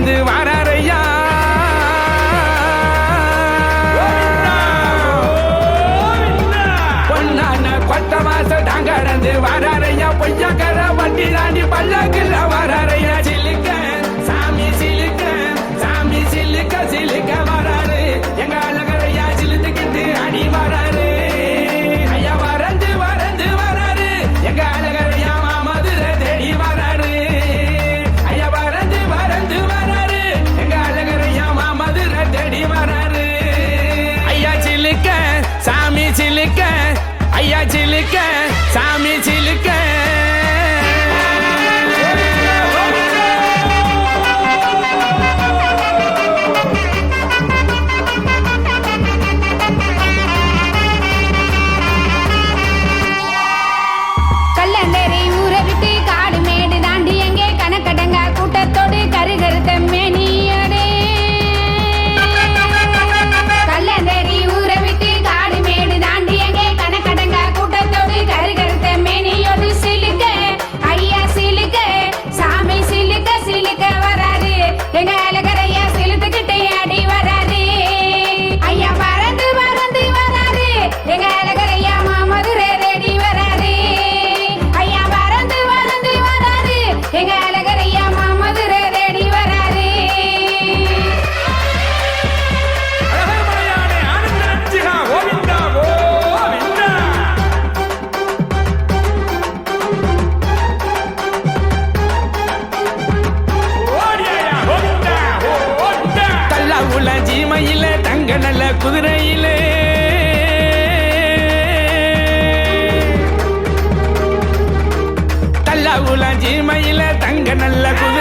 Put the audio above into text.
கடந்து வாராரையா பொன்னான கொத்த மாசம் கடந்து வாராரையா பொய்யக்கர வண்டி தாண்டி பல்லக்கில் வாராரையா சிலுக்க சாமி சிலுக்க சாமி சிலுக்க சிலுக்க வராரு எங்க அழகரையா சிலுத்துக்கிட்டு அடி வராரு ஐயா வரந்து வரந்து வராரு எங்க அழகரையா மாமதுரை தேடி வராரு ஐயா வரந்து வரந்து வராரு எங்க அழகரையா மாமதுரை தேடி வராரு ஐயா சிலுக்க சாமி சிலுக்க ஐயா சிலுக்க சாமி சிலுக்க கல்லந்தேரி ஊரை விட்டு காடு மேடு தாண்டி எங்கே கணக்கடங்கா கூட்டத்தோடு கருகருத்த மேனியோடு கல்லந்தேரி ஊரை விட்டு காடு மேடு தாண்டி எங்கே கணக்கடங்கா கூட்டத்தோடு கருகருத்த மேனியோடு சிலுக்க ஐயா சிலுக்க சாமி சிலுக்க சிலுக்க வராரு எங்க அழகரையா சிலுத்துக்கிட்டே அடி வராரு ஐயா பறந்து பறந்து வராரு எங்க அழகரையா மாமதுரை ரெடி வராரு ஐயா பறந்து பறந்து வராரு எங்க அழகரையா மாமதுரை ரெடி வராரு அழகர்மலையானே ஆனந்த ரட்சிகா கோவிந்தா கோவிந்தா ஓடியா கோவிந்தா கோவிந்தா கல்லா உள்ள ஜீமையில தங்க நல்ல குதிரையிலே கல்லா உள்ள ஜீமையில தங்க நல்ல குதிரை